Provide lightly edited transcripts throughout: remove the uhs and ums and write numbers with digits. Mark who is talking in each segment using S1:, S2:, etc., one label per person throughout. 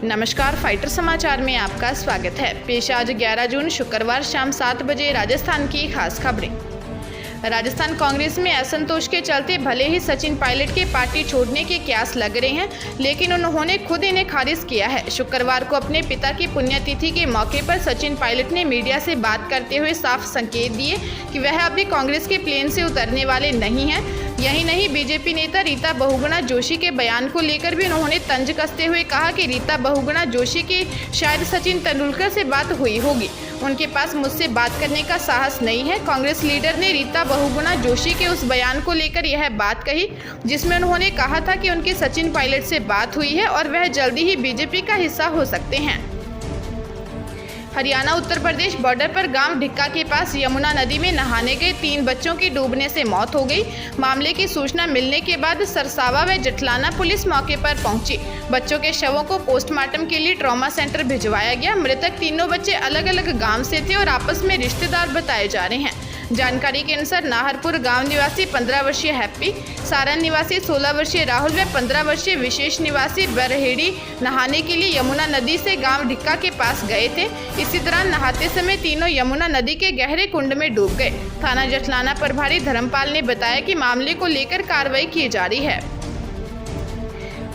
S1: नमस्कार, फाइटर समाचार में आपका स्वागत है। पेश आज 11 जून शुक्रवार शाम 7 बजे राजस्थान की खास खबरें। राजस्थान कांग्रेस में असंतोष के चलते भले ही सचिन पायलट के पार्टी छोड़ने के कयास लग रहे हैं, लेकिन उन्होंने खुद इन्हें खारिज किया है। शुक्रवार को अपने पिता की पुण्यतिथि के मौके पर सचिन पायलट ने मीडिया से बात करते हुए साफ संकेत दिए कि वह अभी कांग्रेस के प्लेन से उतरने वाले नहीं हैं। यही नहीं, बीजेपी नेता रीता बहुगुणा जोशी के बयान को लेकर भी उन्होंने तंज कसते हुए कहा कि रीता बहुगुणा जोशी की शायद सचिन तेंदुलकर से बात हुई होगी, उनके पास मुझसे बात करने का साहस नहीं है। कांग्रेस लीडर ने रीता बहुगुणा जोशी के उस बयान को लेकर यह बात कही जिसमें उन्होंने कहा था कि उनकी सचिन पायलट से बात हुई है और वह जल्दी ही बीजेपी का हिस्सा हो सकते हैं। हरियाणा उत्तर प्रदेश बॉर्डर पर गांव ढिक्का के पास यमुना नदी में नहाने गए 3 बच्चों की डूबने से मौत हो गई। मामले की सूचना मिलने के बाद सरसावा व जटलाना पुलिस मौके पर पहुंची। बच्चों के शवों को पोस्टमार्टम के लिए ट्रॉमा सेंटर भिजवाया गया। मृतक तीनों बच्चे अलग अलग गांव से थे और आपस में रिश्तेदार बताए जा रहे हैं। जानकारी के अनुसार नाहरपुर गांव निवासी 15 वर्षीय हैप्पी, सारण निवासी 16 वर्षीय राहुल व 15 वर्षीय विशेष निवासी बरहेड़ी नहाने के लिए यमुना नदी से गांव ढिक्का के पास गए थे। इसी दौरान नहाते समय तीनों यमुना नदी के गहरे कुंड में डूब गए। थाना जटलाना प्रभारी धर्मपाल ने बताया कि मामले को लेकर कार्रवाई की जा रही है।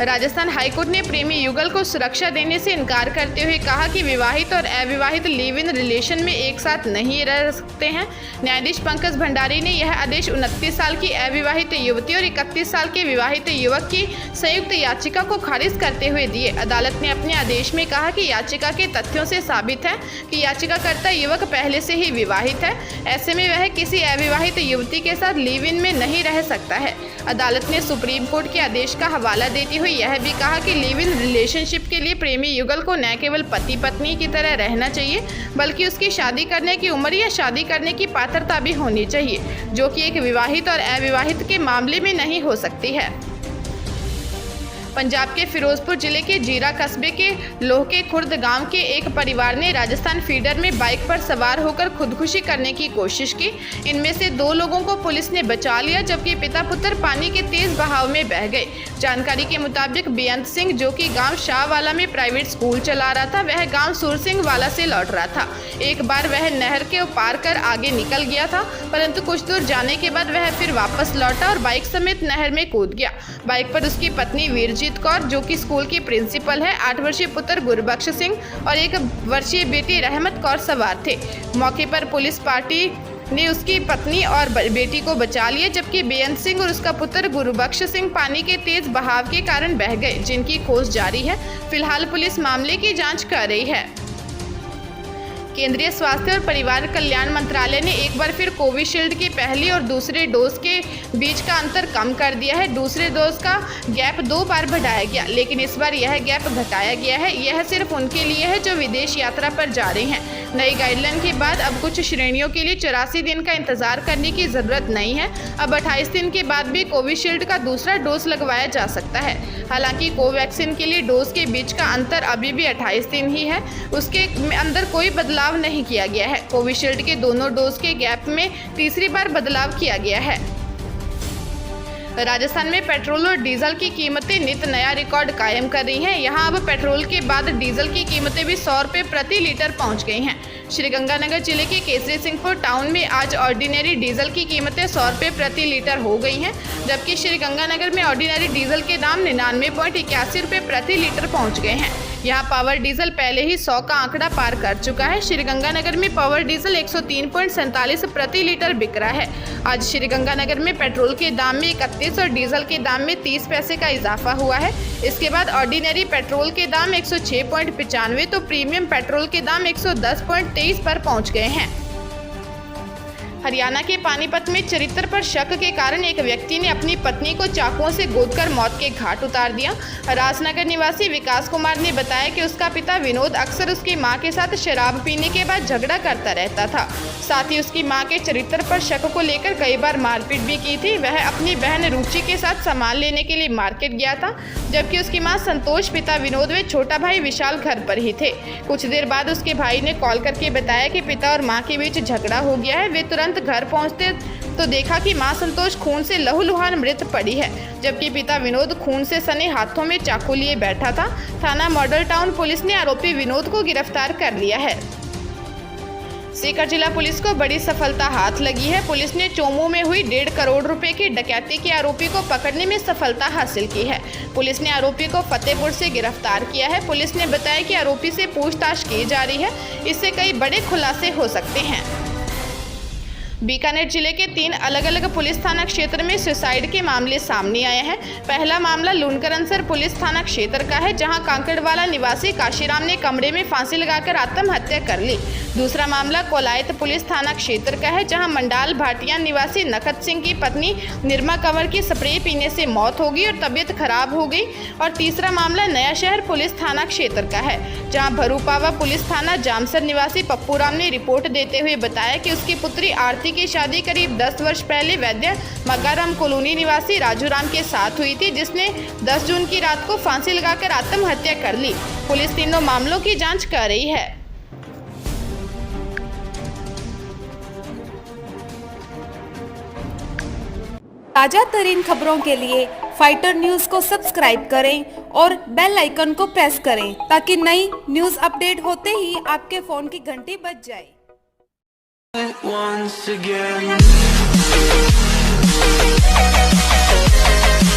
S1: राजस्थान हाईकोर्ट ने प्रेमी युगल को सुरक्षा देने से इनकार करते हुए कहा कि विवाहित और अविवाहित लिव इन रिलेशन में एक साथ नहीं रह सकते हैं। न्यायाधीश पंकज भंडारी ने यह आदेश 29 साल की अविवाहित युवती और 31 साल के विवाहित युवक की संयुक्त याचिका को खारिज करते हुए दिए। अदालत ने अपने आदेश में कहा कि याचिका के तथ्यों से साबित है कि याचिकाकर्ता युवक पहले से ही विवाहित है, ऐसे में वह किसी अविवाहित युवती के साथ लिव इन में नहीं रह सकता है। अदालत ने सुप्रीम कोर्ट के आदेश का हवाला देते हुए यह भी कहा कि लिव इन रिलेशनशिप के लिए प्रेमी युगल को न केवल पति पत्नी की तरह रहना चाहिए, बल्कि उसकी शादी करने की उम्र या शादी करने की पात्रता भी होनी चाहिए, जो कि एक विवाहित और अविवाहित के मामले में नहीं हो सकती है। पंजाब के फिरोजपुर जिले के जीरा कस्बे के लोह के खुर्द गांव के एक परिवार ने राजस्थान फीडर में बाइक पर सवार होकर खुदकुशी करने की कोशिश की। इनमें से 2 लोगों को पुलिस ने बचा लिया, जबकि पिता पुत्र पानी के तेज बहाव में बह गए। जानकारी के मुताबिक बेअंत सिंह, जो कि गांव शाहवाला में प्राइवेट स्कूल चला रहा था, वह गांव सुरसिंह वाला से लौट रहा था। एक बार वह नहर के पार कर आगे निकल गया था, परंतु कुछ दूर जाने के बाद वह फिर वापस लौटा और बाइक समेत नहर में कूद गया। बाइक पर उसकी पत्नी वीरजीत कौर, जो कि स्कूल की प्रिंसिपल है, 8 वर्षीय पुत्र गुरबख्श सिंह और 1 वर्षीय बेटी रहमत कौर सवार थे। मौके पर पुलिस पार्टी ने उसकी पत्नी और बेटी को बचा लिया, जबकि बेअंत सिंह और उसका पुत्र गुरबख्श सिंह पानी के तेज बहाव के कारण बह गए, जिनकी खोज जारी है। फिलहाल पुलिस मामले की जांच कर रही है। केंद्रीय स्वास्थ्य और परिवार कल्याण मंत्रालय ने एक बार फिर कोविशील्ड की पहली और दूसरे डोज के बीच का अंतर कम कर दिया है। दूसरे डोज का गैप 2 बार बढ़ाया गया, लेकिन इस बार यह गैप घटाया गया है। यह सिर्फ उनके लिए है जो विदेश यात्रा पर जा रहे हैं। नई गाइडलाइन के बाद अब कुछ श्रेणियों के लिए 84 दिन का इंतजार करने की जरूरत नहीं है। अब 28 दिन के बाद भी कोविशील्ड का दूसरा डोज लगवाया जा सकता है। हालांकि कोवैक्सीन के लिए डोज के बीच का अंतर अभी भी 28 दिन ही है, उसके अंदर कोई बदलाव नहीं किया गया है। कोविशील्ड के दोनों डोज के गैप में तीसरी बार बदलाव किया गया है। राजस्थान में पेट्रोल और डीजल की कीमतें नित नया रिकॉर्ड कायम कर रही हैं। यहां अब पेट्रोल के बाद डीजल की कीमतें भी 100 रुपये प्रति लीटर पहुंच गई हैं। श्रीगंगानगर जिले के केसरी सिंहपुर टाउन में आज ऑर्डिनरी डीजल की कीमतें 100 रुपये प्रति लीटर हो गई हैं, जबकि श्रीगंगानगर में ऑर्डिनरी डीजल के दाम 99.81 रुपये प्रति लीटर पहुँच गए हैं। यहाँ पावर डीजल पहले ही 100 का आंकड़ा पार कर चुका है। श्रीगंगानगर में पावर डीजल 103.47 प्रति लीटर बिक रहा है। आज श्रीगंगानगर में पेट्रोल के दाम में 31 और डीजल के दाम में 30 पैसे का इजाफा हुआ है। इसके बाद ऑर्डिनरी पेट्रोल के दाम 106.95 तो प्रीमियम पेट्रोल के दाम 110.23 पर पहुँच गए हैं। हरियाणा के पानीपत में चरित्र पर शक के कारण एक व्यक्ति ने अपनी पत्नी को चाकुओं से गोदकर मौत के घाट उतार दिया। राजनगर निवासी विकास कुमार ने बताया कि उसका पिता विनोद अक्सर उसकी मां के साथ शराब पीने के बाद झगड़ा करता रहता था। साथ ही उसकी मां के चरित्र पर शक को लेकर कई बार मारपीट भी की थी। वह अपनी बहन रुचि के साथ सामान लेने के लिए मार्केट गया था, जबकि उसकी मां संतोष, पिता विनोद व छोटा भाई विशाल घर पर ही थे। कुछ देर बाद उसके भाई ने कॉल करके बताया कि पिता और मां के बीच झगड़ा हो गया है। वे तुरंत तुरंत घर पहुंचते तो देखा कि मां संतोष खून से लहूलुहान मृत पड़ी है, जबकि पिता विनोद खून से सने हाथों में चाकू लिए बैठा था। थाना मॉडल टाउन पुलिस ने आरोपी विनोद को गिरफ्तार कर लिया है। सीकर जिला पुलिस को बड़ी सफलता हाथ लगी है। पुलिस ने चोमू में हुई 1.5 करोड़ रुपए की डकैती के आरोपी को पकड़ने में सफलता हासिल की है। पुलिस ने आरोपी को फतेहपुर से गिरफ्तार किया है। पुलिस ने बताया कि आरोपी से पूछताछ की जा रही है, इससे कई बड़े खुलासे हो सकते हैं। बीकानेर जिले के 3 अलग अलग पुलिस थाना क्षेत्र में सुसाइड के मामले सामने आए हैं। पहला मामला लूनकरनसर पुलिस थाना क्षेत्र का है, जहां कांकड़वाला निवासी काशीराम ने कमरे में फांसी लगाकर आत्महत्या कर ली। दूसरा मामला कोलायत पुलिस थाना क्षेत्र का है, जहां मंडाल भाटिया निवासी नखत सिंह की पत्नी निर्मा कंवर की स्प्रे पीने से मौत हो गई और तबीयत खराब हो गई। और तीसरा मामला नया शहर पुलिस थाना क्षेत्र का है, जहां भरूपावा पुलिस थाना जामसर निवासी पप्पूराम ने रिपोर्ट देते हुए बताया कि उसकी पुत्री आरती की शादी करीब 10 वर्ष पहले वैद्य मगाराम कॉलोनी निवासी राजूराम के साथ हुई थी, जिसने 10 जून की रात को फांसी लगाकर आत्महत्या कर ली। पुलिस तीनों मामलों की जांच कर रही है।
S2: ताजा तरीन खबरों के लिए फाइटर न्यूज को सब्सक्राइब करें और बेल आइकन को प्रेस करें, ताकि नई न्यूज अपडेट होते ही आपके फोन की घंटी बज जाए।
S3: Once again